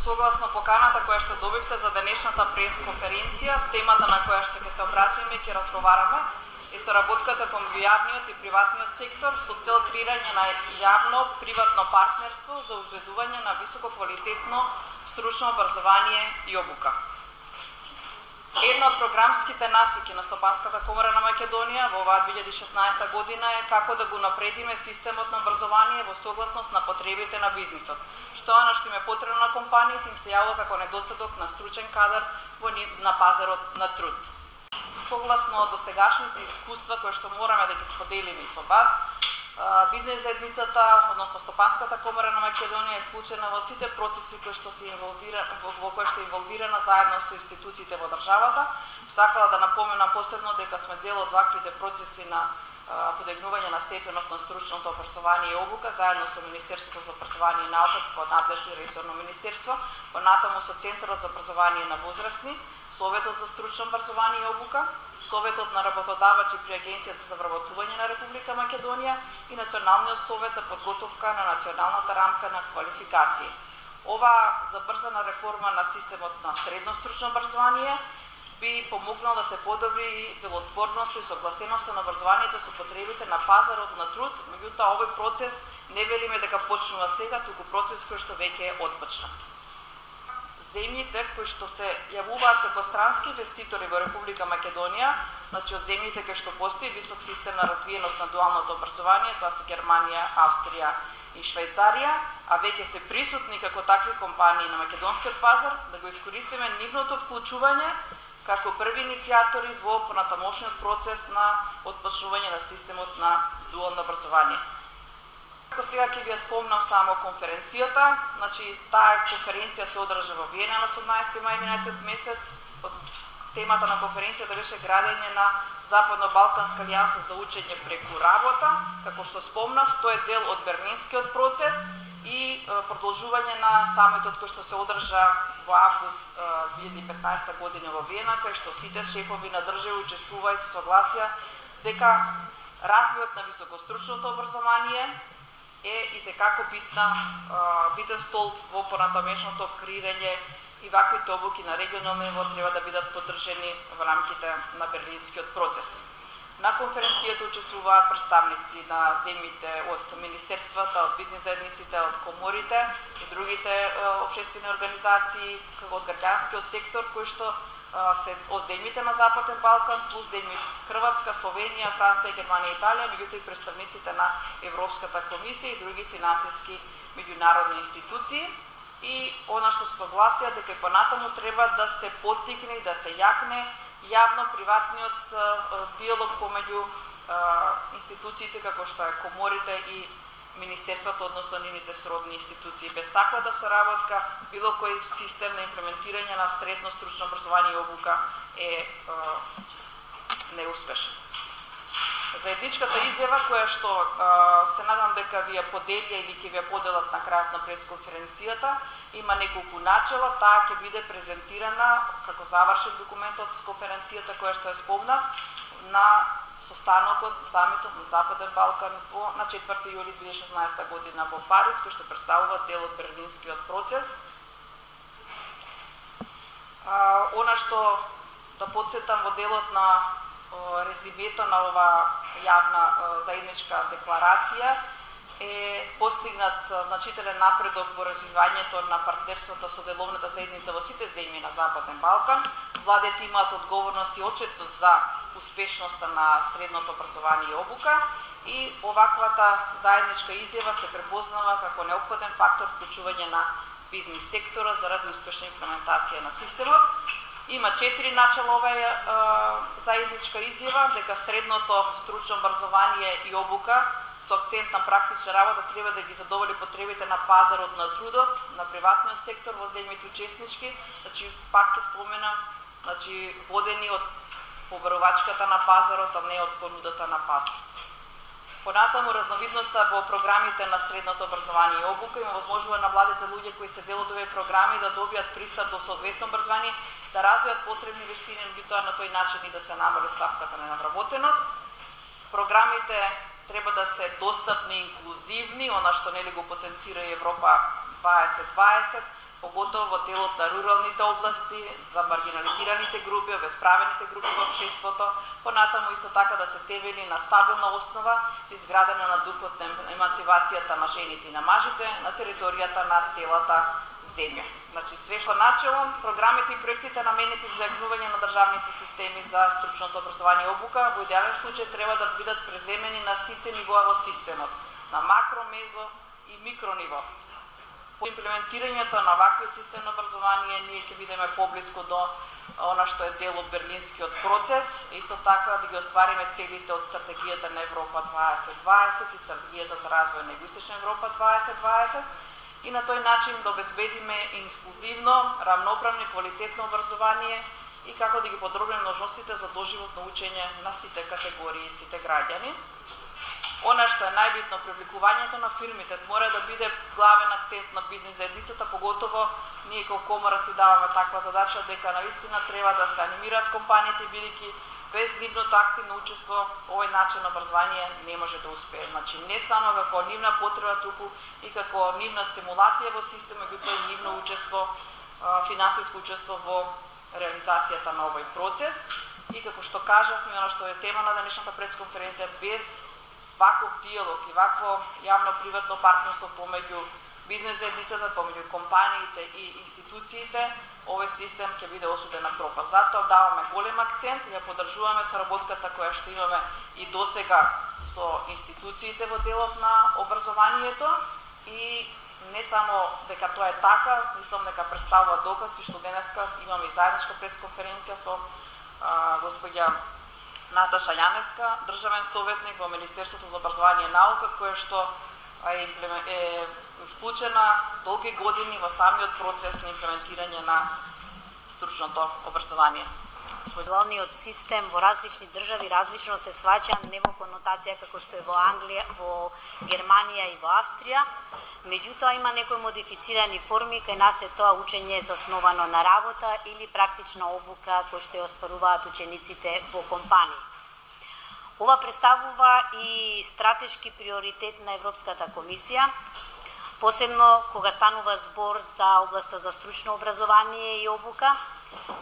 Согласно поканата која што добивте за денешната пресконференција, темата на која што ќе се обратиме, ќе разговараме е соработката помеѓу јавниот и приватниот сектор со цел креирање на јавно-приватно партнерство за обезбедување на висококвалитетно стручно образование и обука. Една од програмските насоки на Стопанската комора на Македонија во оваа 2016 година е како да го напредиме системот на образование во согласност на потребите на бизнисот, што она што им е потребно на компаниите им се јавува како недостаток на стручен кадар на пазарот на труд. Согласно досегашните искуства кои што мораме да ги споделиме и со вас, бизнес заедницата, односно Стопанската комора на Македонија е вклучена во сите процеси кои што се во кои што е инволвирана заедно со институциите во државата. Сакала да напоменам посебно дека сме дел од ваквите процеси на подигнување на степенот на стручното образование и обука заедно со Министерството за образование и наука како надлежно ресорно министерство, понатаму со Центарот за образование на возрастни, Советот за стручно образование и обука, Советот на работодавачи при Агенцијата за вработување на Република Македонија и Националниот совет за подготовка на националната рамка на квалификации. Ова забрзана реформа на системот на средно стручно образование би помогнал да се подобри делотворност и согласеноста на образованието со потребите на пазарот на труд, меѓутоа овој процес не велиме дека почнува сега, туку процес кој што веќе е отпочна. Земјите кои што се јавуваат како странски инвеститори во Република Македонија, значи од земјите кои што постои висок систем на развиеност на дуалното образование, тоа се Германија, Австрија и Швајцарија, а веќе се присутни како такви компании на македонскиот пазар, да го искористиме нивното вклучување како први иницијатори во понатамошниот процес на отпочнување на системот на дуално образование. Како сега ќе ви ја спомнам само конференцијата, значи таа конференција се одржа во Виена на 18 мај минатиот месец. Темата на конференцијата беше градење на Западно-Балканска алијанса за учење преку работа. Како што спомнав, тој е дел од Берлинскиот процес и продолжување на самитот кој што се одржа во август 2015 година во Виена, кај што сите шефови на држави учествуваа и се согласија дека развојот на високостручното образование е и текако битен столб во понатамошното креирање и ваквите обуки на регионално ниво треба да бидат поддржани во рамките на Берлинскиот процес. На конференцијата учествуваат представници на земјите од министерствата, од бизнес заедниците, од коморите и другите општествени организации, како од граѓанскиот сектор, кои што се од земјите на Западен Балкан, плюс земји Хрватска, Словенија, Франција, Германија и Италија, меѓутоа и представниците на Европската комисија и други финансиски меѓународни институции. И она што се согласија дека понатаму треба да се поттикне и да се јакне јавно-приватниот диалог помеѓу институциите како што е коморите и министерството, односно нивните сродни институции. Без таквата соработка, било кој систем на имплементирање на средно стручно образование и обука е неуспешен. Заедничката изјава која што се надам дека ви ја поделија или ќе ви ја поделат на крајот на пресконференцијата, има неколку начела, таа ќе биде презентирана како завршен документ од конференцијата која што ја спомнав на состанокот самитот на Западен Балкан на 4 јули 2016 година во Париз, кој што представува дел од Берлинскиот процес. Она што да потсетам во делот на резимето на ова јавна заедничка декларација е постигнат значителен напредок во развивањето на партнерството со деловната заедница во сите земји на Западен Балкан. Владите имаат одговорност и отчетност за успешноста на средното образование и обука и оваквата заедничка изјава се препознава како неопходен фактор вклучување на бизнис сектора заради успешна имплементација на системот. Има 4 начала оваа заедничка изјава, дека средното стручно образование и обука со акцент на практична работа треба да ги задоволи потребите на пазарот на трудот, на приватниот сектор во земјите учеснички, значи пак ќе споменам, значи водени од побарувачката на пазарот, а не од понудата на пазар. Понатаму разновидноста во програмите на средното образование и обука има возможува на младите луѓе кои се дел од овие програми да добијат пристап до соодветно образование, да развијат потребни вештини, меѓутоа на тој начин и да се намали ставката на невработеност. Програмите треба да се достапни и инклузивни, она што нели го потенцира Европа 2020, поготово во делот на руралните области, за маргинализираните групи, обесправените групи во општеството, понатаму исто така да се темели на стабилна основа, изградена на духот на еманцивацијата на жените и на мажите на територијата на целата земја. Значи, све што начело, програмите и проектите наменети за јагнување на државните системи за стручното образование и обука во идеален случај треба да бидат преземени на сите нивоа во системот, на макро, мезо и микро ниво. По имплементирањето на ваквиот систем на образование ние ќе бидеме поблиску до она што е дел од берлинскиот процес, исто така да ги оствариме целите од стратегијата на Европа 2020 и стратегијата за развој на Југоисточна Европа 2020 и на тој начин да обезбедиме инклузивно, рамноправно и квалитетно образование и како да ги подобриме можностите за доживотно учење на сите категории, сите граѓани. Она што е најбитно, привлекувањето на фирмите мора да биде главен акцент на бизнис заедницата, поготово ние како комора си даваме таква задача дека наистина треба да се анимираат компаниите, бидејќи без нивното активно учество овој начин на образование не може да успее. Значи не само како нивна потреба, туку и како нивна стимулација во системот, меѓутоа и нивно учество, финансиско учество во реализацијата на овој процес. И како што кажавме, она што е тема на денешната пресконференција, без ваков диалог и вакво јавно-приватно партнерство помеѓу бизнес заедницата, помеѓу компаниите и институциите, овој систем ќе биде осуден на пропаст. Затоа даваме голем акцент и ја поддржуваме соработката која што имаме и досега со институциите во делот на образованието и не само дека тоа е така, мислам дека представува доказ и што денеска имаме и заедничка пресконференција со господја Наташа Јаневска, државен советник во Министерството за образование и наука, која што е вклучена долги години во самиот процес на имплементирање на стручното образование. Дуалниот систем во различни држави различно се сваќа, не во конотација како што е во Англија, во Германија и во Австрија. Меѓутоа има некои модифицирани форми, кај нас е тоа учење засновано на работа или практична обука кој што ја остваруваат учениците во компании. Ова представува и стратешки приоритет на Европската комисија, посебно кога станува збор за областа за стручно образование и обука,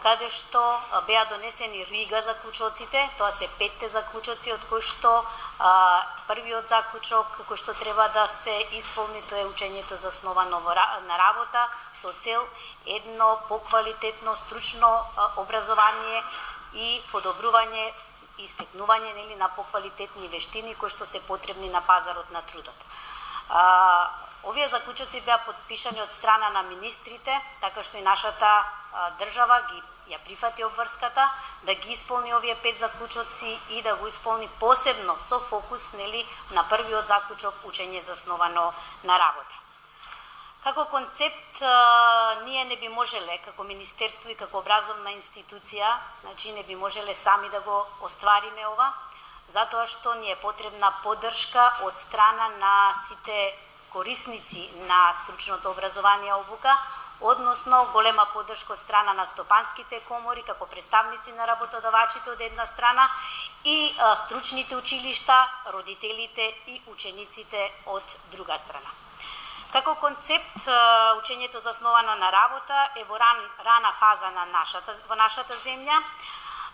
каде што беа донесени рига заклучоците, тоа се 5 заклучоци, од кои што првиот заклучок кој што треба да се исполни, тоа е учењето засновано на работа со цел едно поквалитетно стручно образование и подобрување и стекнување на поквалитетни вештини кои што се потребни на пазарот на трудот. Овие заклучоци беа подпишани од страна на министрите, така што и нашата држава ја прифати обврската да ги исполни овие 5 заклучоци и да го исполни посебно со фокус на првиот заклучок учење засновано на работа. Како концепт ние не би можеле како министерство и како образовна институција, значи не би можеле сами да го оствариме ова, затоа што ни е потребна поддршка од страна на сите корисници на стручното образование и обука, односно голема поддршка од страна на стопанските комори како представници на работодавачите од една страна и стручните училишта, родителите и учениците од друга страна. Како концепт, учењето засновано на работа е во рана фаза во нашата земја.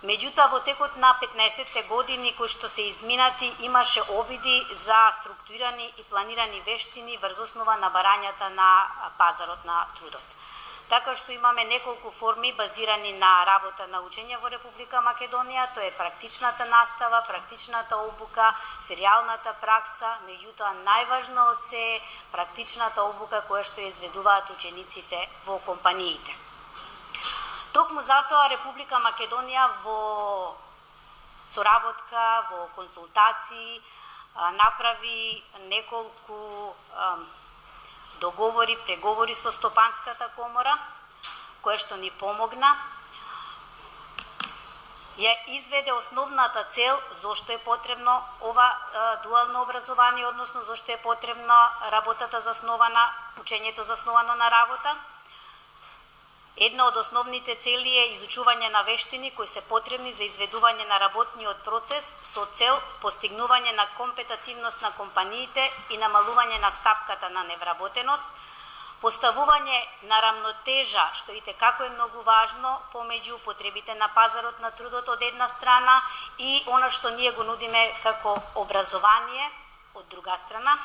Меѓутоа, во текот на 15 години кои што се изминати, имаше обиди за структурирани и планирани вештини врз основа на барањата на пазарот на трудот. Така што имаме неколку форми базирани на работа на учење во Република Македонија, тоа е практичната настава, практичната обука, феријалната пракса, меѓутоа најважно од се е практичната обука која што ја изведуваат учениците во компаниите. Токму затоа Република Македонија во соработка, во консултации направи неколку договори, преговори со Стопанската комора, која што ни помогна. Ја изведе основната цел зошто е потребно ова дуално образование, односно зошто е потребна работата заснована, учењето засновано на работа. Една од основните цели е изучување на вештини кои се потребни за изведување на работниот процес со цел постигнување на компетативност на компаниите и намалување на стапката на невработеност, Поставување на рамнотежа, што и како е многу важно, помеѓу потребите на пазарот на трудот од една страна и она што ние го нудиме како образование од друга страна.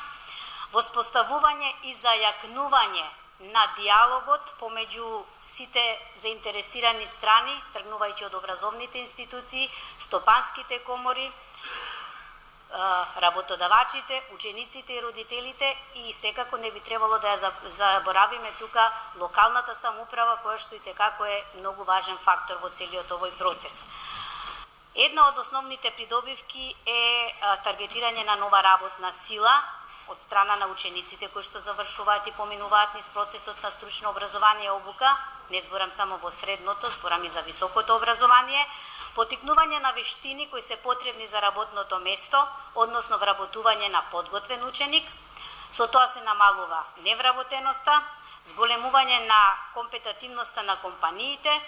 Воспоставување и зајакнување на диалогот помеѓу сите заинтересирани страни, тргнувајќи од образовните институции, стопанските комори, работодавачите, учениците и родителите и секако не би требало да ја заборавиме тука локалната самоуправа, која што и како е многу важен фактор во целиот овој процес. Една од основните придобивки е таргетирање на нова работна сила од страна на учениците кои што завршуваат и поминуваат низ процесот на стручно образование и обука, не зборам само во средното, зборам и за високото образование, потикнување на вештини кои се потребни за работното место, односно вработување на подготвен ученик, со тоа се намалува невработеноста, зголемување на компетитивноста на компаниите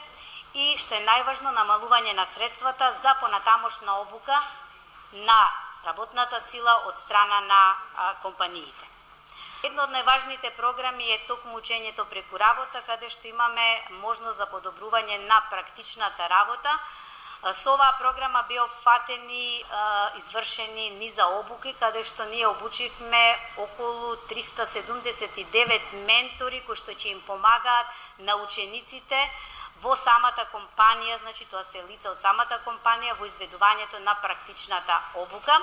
и, што е најважно, намалување на средствата за понатамошна обука на работната сила од страна на компаниите. Една од најважните програми е токму учењето преку работа, каде што имаме можност за подобрување на практичната работа. Со оваа програма беа опфатени извршени низа обуки, каде што ние обучивме околу 379 ментори кои што ќе им помагаат на учениците во самата компанија, значи тоа се лица од самата компанија во изведувањето на практичната обука.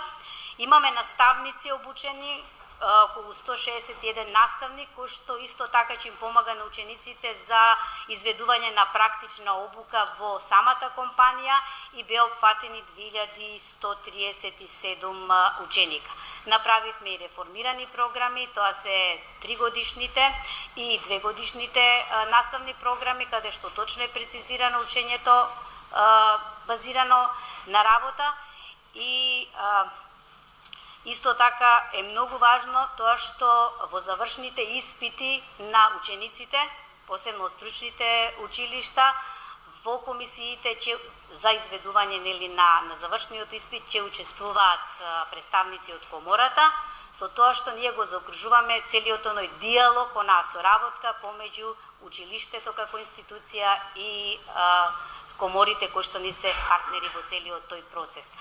Имаме наставници обучени, околу 161 наставник, кој што исто така ќе им помага на учениците за изведување на практична обука во самата компанија и беа опфатени 2137 ученика. Направивме и реформирани програми, тоа се 3-годишните и 2-годишните наставни програми, каде што точно е прецизирано учењето базирано на работа и исто така е многу важно тоа што во завршните испити на учениците, посебно стручните училишта, во комисиите за изведување на завршниот испит ќе учествуваат представници од комората, со тоа што ние го заокружуваме целиот оној диалог, онаа соработка помеѓу училиштето како институција и коморите кои што ни се партнери во целиот тој процес.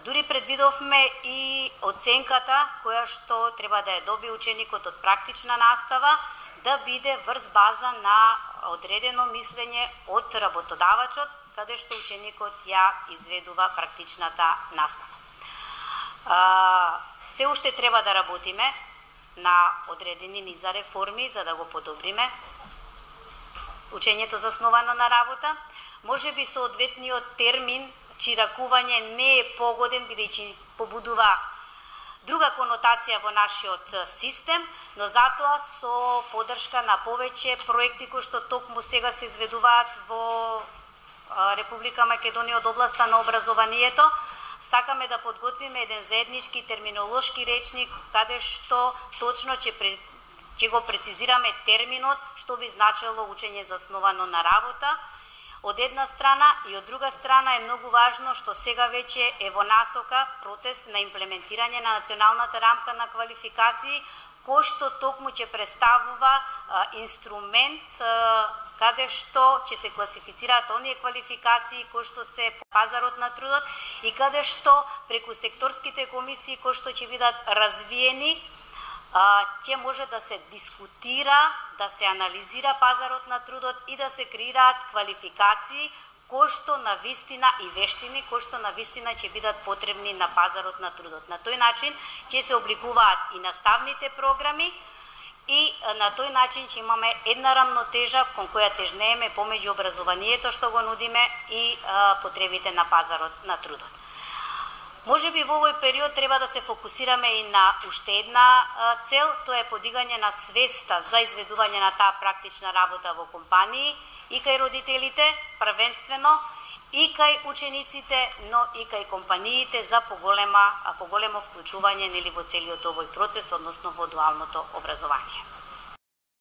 Дури предвидовме и оценката која што треба да ја добие ученикот од практична настава, да биде врз база на одредено мислење од работодавачот, каде што ученикот ја изведува практичната настава. Се уште треба да работиме на одредени низа реформи за да го подобриме учењето засновано на работа. Можеби соодветниот термин чиракување не е погоден, бидејќи побудува друга конотација во нашиот систем, но затоа со поддршка на повеќе проекти кои што токму сега се изведуваат во Република Македонија од областа на образованието, сакаме да подготвиме еден заеднички терминолошки речник, каде што точно ќе го прецизираме терминот, што би значело учење засновано на работа, од една страна, и од друга страна е многу важно што сега веќе е во насока процес на имплементирање на националната рамка на квалификации, кој што токму ќе представува инструмент каде што ќе се класифицираат оние квалификации кои што се по пазарот на трудот и каде што преку секторските комисии кои што ќе бидат развиени ќе може да се дискутира, да се анализира пазарот на трудот и да се креираат квалификации кои што навистина и вештини кои што навистина ќе бидат потребни на пазарот на трудот. На тој начин ќе се обликуваат и наставните програми и на тој начин ќе имаме една рамнотежа кон која тежнееме помеѓу образованието што го нудиме и потребите на пазарот на трудот. Можеби во овој период треба да се фокусираме и на уште една цел, тоа е подигање на свеста за изведување на таа практична работа во компании и кај родителите, првенствено, и кај учениците, но и кај компаниите за поголемо вклучување во целиот овој процес, односно во дуалното образование.